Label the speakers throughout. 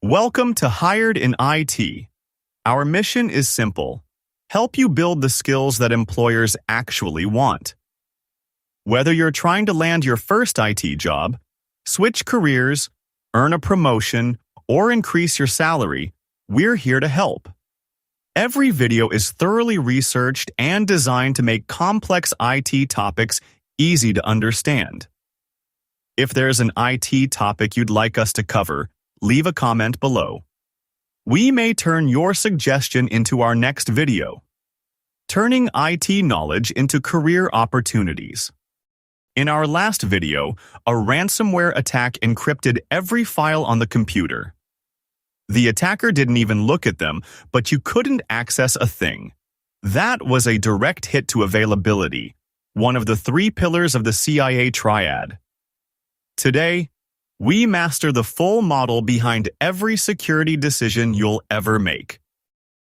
Speaker 1: Welcome to Hired in IT. Our mission is simple: help you build the skills that employers actually want. Whether you're trying to land your first IT job, switch careers, earn a promotion, or increase your salary, we're here to help. Every video is thoroughly researched and designed to make complex IT topics easy to understand. If there's an IT topic you'd like us to cover, leave a comment below. We may turn your suggestion into our next video. Turning IT knowledge into career opportunities. In our last video, a ransomware attack encrypted every file on the computer. The attacker didn't even look at them, but you couldn't access a thing. That was a direct hit to availability, one of the 3 pillars of the CIA Triad. Today, we master the full model behind every security decision you'll ever make.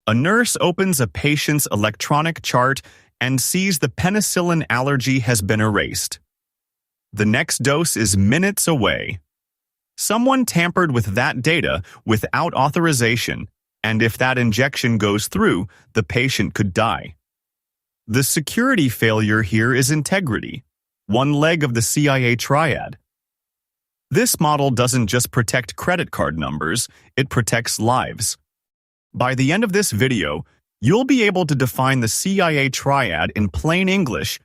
Speaker 1: A nurse opens a patient's electronic chart and sees the penicillin allergy has been erased. The next dose is minutes away. Someone tampered with that data without authorization, and if that injection goes through, the patient could die. The security failure here is integrity, one leg of the CIA Triad. This model doesn't just protect credit card numbers, it protects lives. By the end of this video, you'll be able to define the CIA Triad in plain English,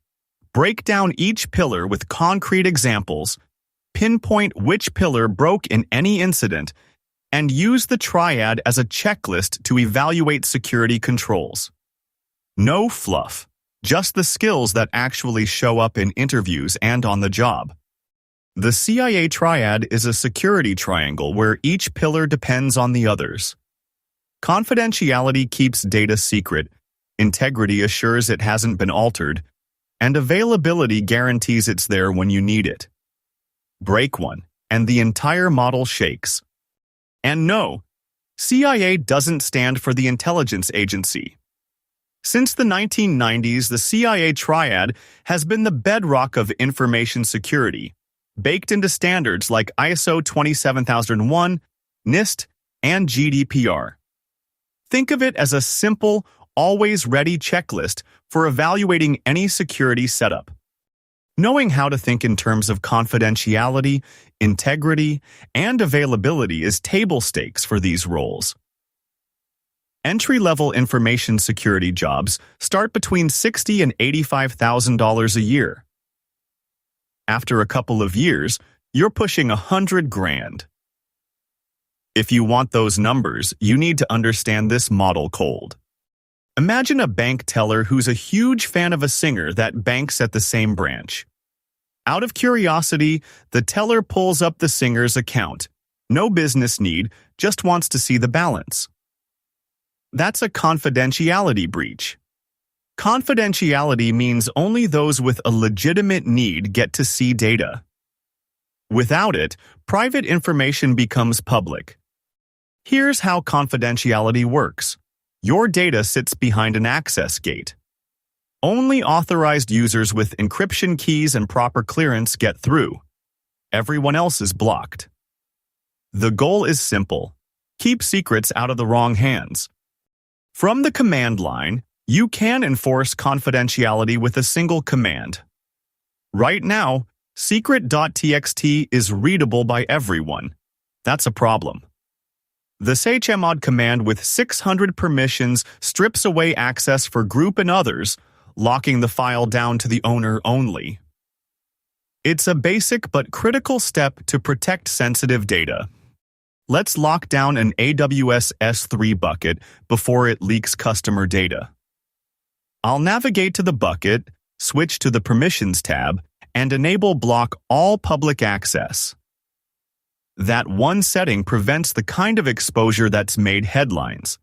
Speaker 1: break down each pillar with concrete examples, pinpoint which pillar broke in any incident, and use the Triad as a checklist to evaluate security controls. No fluff, just the skills that actually show up in interviews and on the job. The CIA Triad is a security triangle where each pillar depends on the others. Confidentiality keeps data secret, integrity assures it hasn't been altered, and availability guarantees it's there when you need it. Break one, and the entire model shakes. And no, CIA doesn't stand for the intelligence agency. Since the 1990s, the CIA Triad has been the bedrock of information security, baked into standards like ISO 27001, NIST, and GDPR. Think of it as a simple, always-ready checklist for evaluating any security setup. Knowing how to think in terms of confidentiality, integrity, and availability is table stakes for these roles. Entry-level information security jobs start between $60,000 and $85,000 a year. After a couple of years, you're pushing $100,000. If you want those numbers, you need to understand this model cold. Imagine a bank teller who's a huge fan of a singer that banks at the same branch. Out of curiosity, the teller pulls up the singer's account. No business need, just wants to see the balance. That's a confidentiality breach. Confidentiality means only those with a legitimate need get to see data. Without it, private information becomes public. Here's how confidentiality works. Your data sits behind an access gate. Only authorized users with encryption keys and proper clearance get through. Everyone else is blocked. The goal is simple: keep secrets out of the wrong hands. From the command line, you can enforce confidentiality with a single command. Right now, secret.txt is readable by everyone. That's a problem. The chmod command with 600 permissions strips away access for group and others, locking the file down to the owner only. It's a basic but critical step to protect sensitive data. Let's lock down an AWS S3 bucket before it leaks customer data. I'll navigate to the bucket, switch to the Permissions tab, and enable Block All Public Access. That one setting prevents the kind of exposure that's made headlines.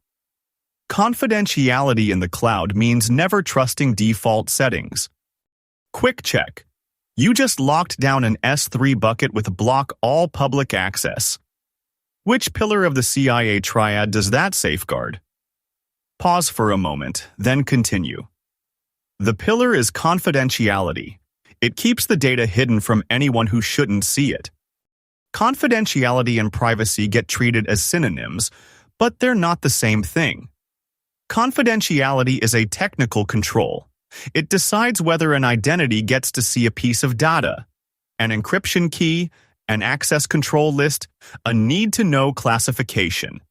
Speaker 1: Confidentiality in the cloud means never trusting default settings. Quick check. You just locked down an S3 bucket with Block All Public Access. Which pillar of the CIA Triad does that safeguard? Pause for a moment, then continue. The pillar is confidentiality. It keeps the data hidden from anyone who shouldn't see it. Confidentiality and privacy get treated as synonyms, but they're not the same thing. Confidentiality is a technical control. It decides whether an identity gets to see a piece of data, an encryption key, an access control list, a need-to-know classification.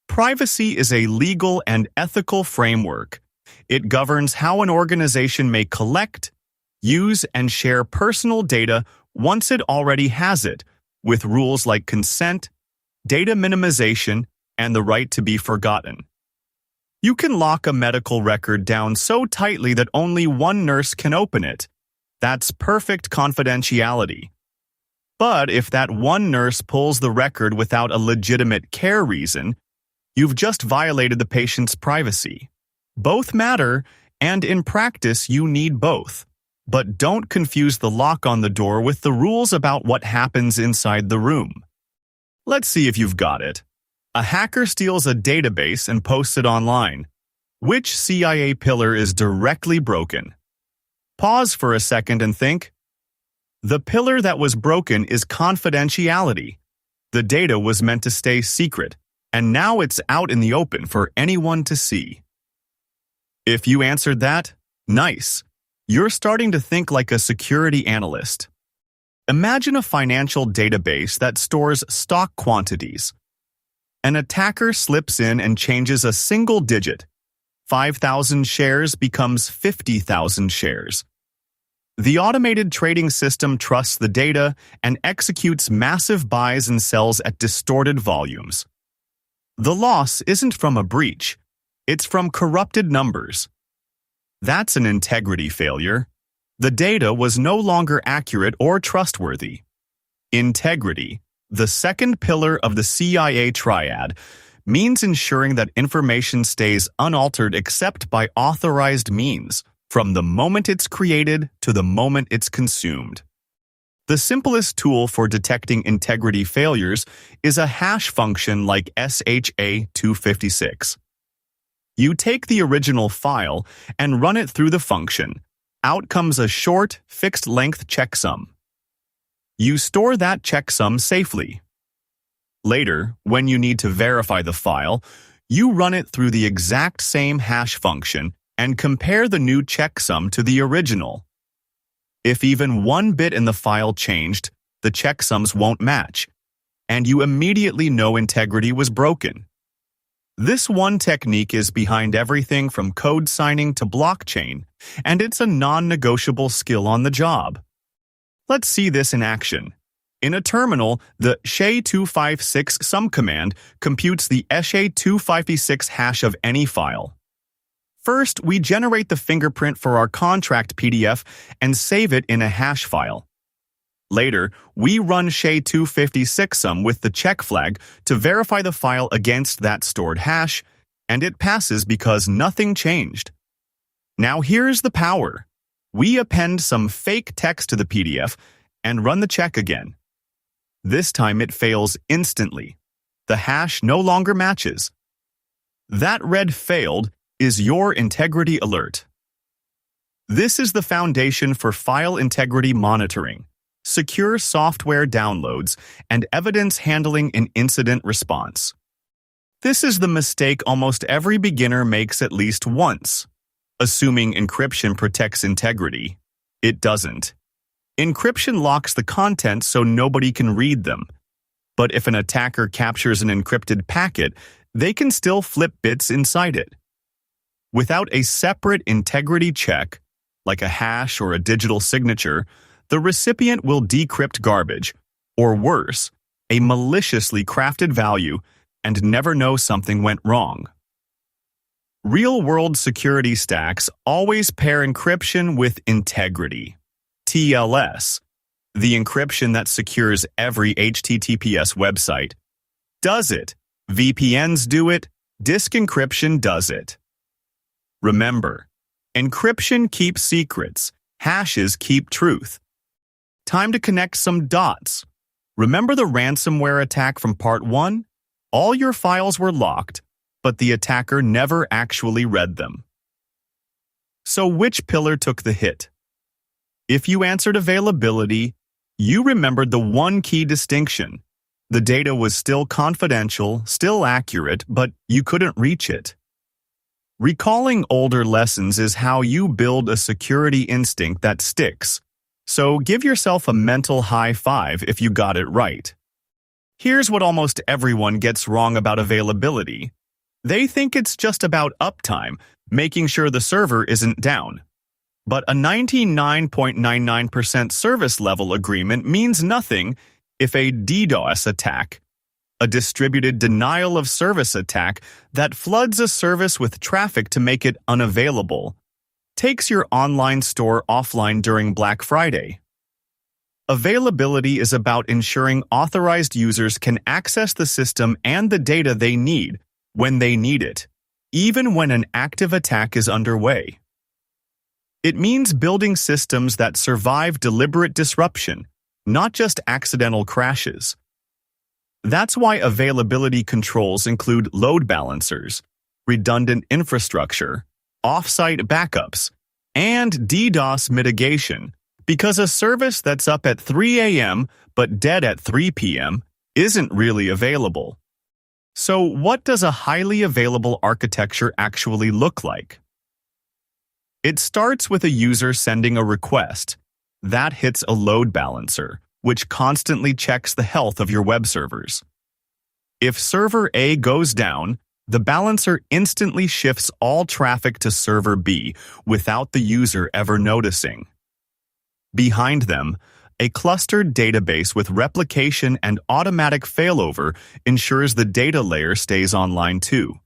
Speaker 1: Privacy is a legal and ethical framework. It governs how an organization may collect, use, and share personal data once it already has it, with rules like consent, data minimization, and the right to be forgotten. You can lock a medical record down so tightly that only one nurse can open it. That's perfect confidentiality. But if that one nurse pulls the record without a legitimate care reason, you've just violated the patient's privacy. Both matter, and in practice you need both. But don't confuse the lock on the door with the rules about what happens inside the room. Let's see if you've got it. A hacker steals a database and posts it online. Which CIA pillar is directly broken? Pause for a second and think. The pillar that was broken is confidentiality. The data was meant to stay secret, and now it's out in the open for anyone to see. If you answered that, nice. You're starting to think like a security analyst. Imagine a financial database that stores stock quantities. An attacker slips in and changes a single digit. 5,000 shares becomes 50,000 shares. The automated trading system trusts the data and executes massive buys and sells at distorted volumes. The loss isn't from a breach. It's from corrupted numbers. That's an integrity failure. The data was no longer accurate or trustworthy. Integrity, the second pillar of the CIA Triad, means ensuring that information stays unaltered except by authorized means, from the moment it's created to the moment it's consumed. The simplest tool for detecting integrity failures is a hash function like SHA-256. You take the original file and run it through the function. Out comes a short, fixed-length checksum. You store that checksum safely. Later, when you need to verify the file, you run it through the exact same hash function and compare the new checksum to the original. If even one bit in the file changed, the checksums won't match, and you immediately know integrity was broken. This one technique is behind everything from code signing to blockchain, and it's a non-negotiable skill on the job. Let's see this in action. In a terminal, the SHA-256 sum command computes the SHA-256 hash of any file. First, we generate the fingerprint for our contract PDF and save it in a hash file. Later, we run SHA-256 sum with the check flag to verify the file against that stored hash, and it passes because nothing changed. Now here's the power. We append some fake text to the PDF and run the check again. This time it fails instantly. The hash no longer matches. That red failed is your integrity alert. This is the foundation for file integrity monitoring, secure software downloads, and evidence handling in incident response. This is the mistake almost every beginner makes at least once. Assuming encryption protects integrity, it doesn't. Encryption locks the content so nobody can read them. But if an attacker captures an encrypted packet, they can still flip bits inside it. Without a separate integrity check, like a hash or a digital signature, the recipient will decrypt garbage, or worse, a maliciously crafted value, and never know something went wrong. Real-world security stacks always pair encryption with integrity. TLS, the encryption that secures every HTTPS website. Does it? VPNs do it. Disk encryption does it. Remember, encryption keeps secrets. Hashes keep truth. Time to connect some dots. Remember the ransomware attack from part 1? All your files were locked, but the attacker never actually read them. So which pillar took the hit? If you answered availability, You remembered the one key distinction. The data was still confidential, still accurate, but you couldn't reach it. Recalling older lessons is how you build a security instinct that sticks. So give yourself a mental high five if you got it right. Here's what almost everyone gets wrong about availability. They think it's just about uptime, making sure the server isn't down. But a 99.99% service level agreement means nothing if a DDoS attack, a distributed denial of service attack that floods a service with traffic to make it unavailable, takes your online store offline during Black Friday. Availability is about ensuring authorized users can access the system and the data they need when they need it, even when an active attack is underway. It means building systems that survive deliberate disruption, not just accidental crashes. That's why availability controls include load balancers, redundant infrastructure, off-site backups, and DDoS mitigation, because a service that's up at 3 a.m. but dead at 3 p.m. isn't really available. So what does a highly available architecture actually look like? It starts with a user sending a request. That hits a load balancer, which constantly checks the health of your web servers. If server A goes down, the balancer instantly shifts all traffic to server B without the user ever noticing. Behind them, a clustered database with replication and automatic failover ensures the data layer stays online too.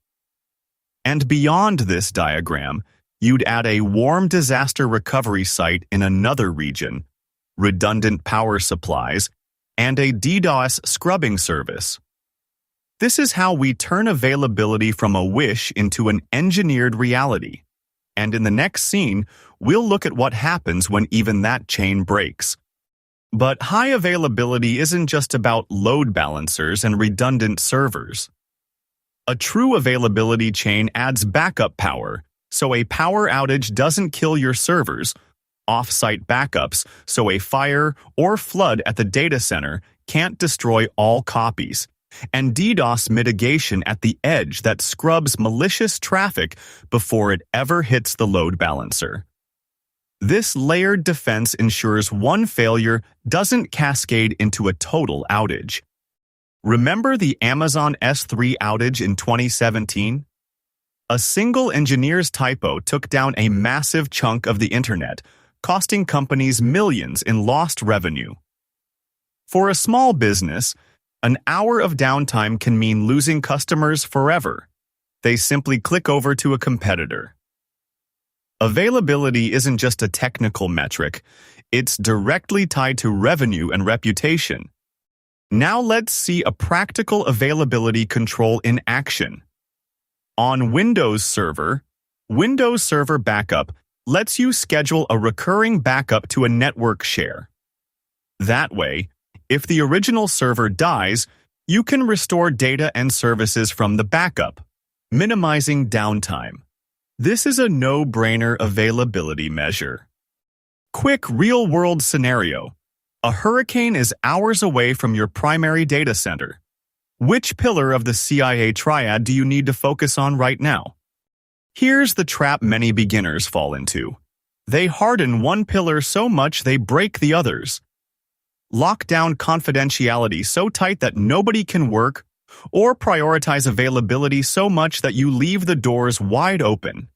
Speaker 1: And beyond this diagram, you'd add a warm disaster recovery site in another region, redundant power supplies, and a DDoS scrubbing service. This is how we turn availability from a wish into an engineered reality. And in the next scene, we'll look at what happens when even that chain breaks. But high availability isn't just about load balancers and redundant servers. A true availability chain adds backup power, so a power outage doesn't kill your servers, off-site backups, so a fire or flood at the data center can't destroy all copies, and DDoS mitigation at the edge that scrubs malicious traffic before it ever hits the load balancer. This layered defense ensures one failure doesn't cascade into a total outage. Remember the Amazon S3 outage in 2017? A single engineer's typo took down a massive chunk of the internet, costing companies millions in lost revenue. For a small business, an hour of downtime can mean losing customers forever. They simply click over to a competitor. Availability isn't just a technical metric, it's directly tied to revenue and reputation. Now let's see a practical availability control in action. On Windows Server Backup lets you schedule a recurring backup to a network share. That way, if the original server dies, you can restore data and services from the backup, minimizing downtime. This is a no-brainer availability measure. Quick real-world scenario. A hurricane is hours away from your primary data center. Which pillar of the CIA Triad do you need to focus on right now? Here's the trap many beginners fall into. They harden one pillar so much they break the others. Lock down confidentiality so tight that nobody can work, or prioritize availability so much that you leave the doors wide open.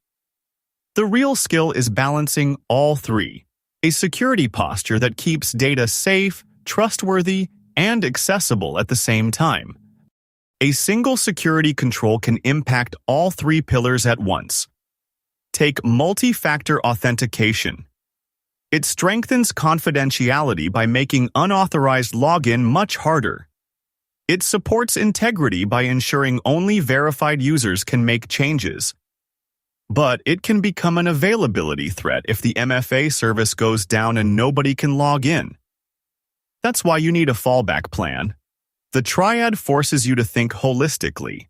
Speaker 1: The real skill is balancing all three, a security posture that keeps data safe, trustworthy, and accessible at the same time. A single security control can impact all three pillars at once. Take multi-factor authentication. It strengthens confidentiality by making unauthorized login much harder. It supports integrity by ensuring only verified users can make changes. But it can become an availability threat if the MFA service goes down and nobody can log in. That's why you need a fallback plan. The Triad forces you to think holistically.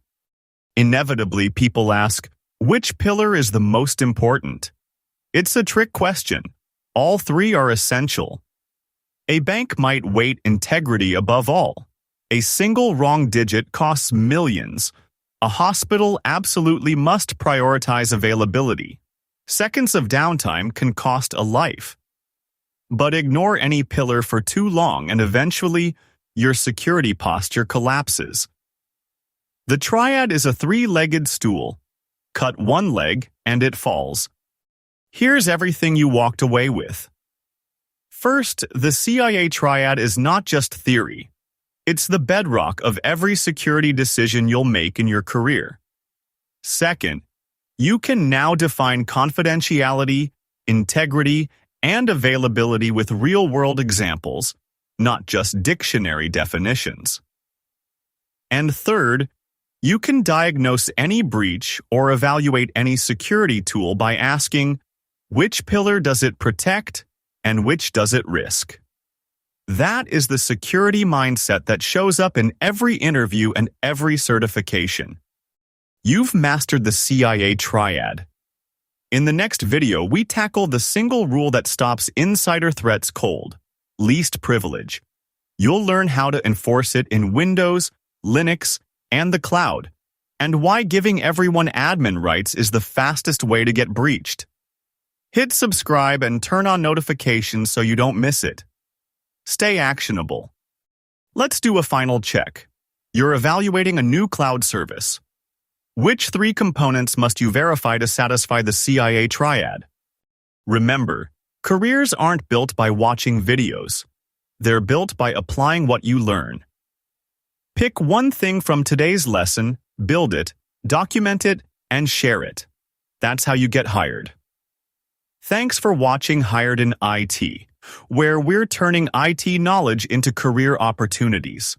Speaker 1: Inevitably, people ask, which pillar is the most important? It's a trick question. All three are essential. A bank might weight integrity above all. A single wrong digit costs millions. A hospital absolutely must prioritize availability. Seconds of downtime can cost a life. But ignore any pillar for too long and eventually, your security posture collapses. The triad is a three-legged stool. Cut one leg and it falls. Here's everything you walked away with. First, the CIA Triad is not just theory. It's the bedrock of every security decision you'll make in your career. Second, you can now define confidentiality, integrity, and availability with real-world examples, not just dictionary definitions. And third, you can diagnose any breach or evaluate any security tool by asking, which pillar does it protect and which does it risk? That is the security mindset that shows up in every interview and every certification. You've mastered the CIA Triad. In the next video, we tackle the single rule that stops insider threats cold: least privilege. You'll learn how to enforce it in Windows, Linux, and the cloud, and why giving everyone admin rights is the fastest way to get breached. Hit subscribe and turn on notifications so you don't miss it. Stay actionable. Let's do a final check. You're evaluating a new cloud service. Which three components must you verify to satisfy the CIA Triad? Remember, careers aren't built by watching videos. They're built by applying what you learn. Pick one thing from today's lesson, build it, document it, and share it. That's how you get hired. Thanks for watching Hired in IT, where we're turning IT knowledge into career opportunities.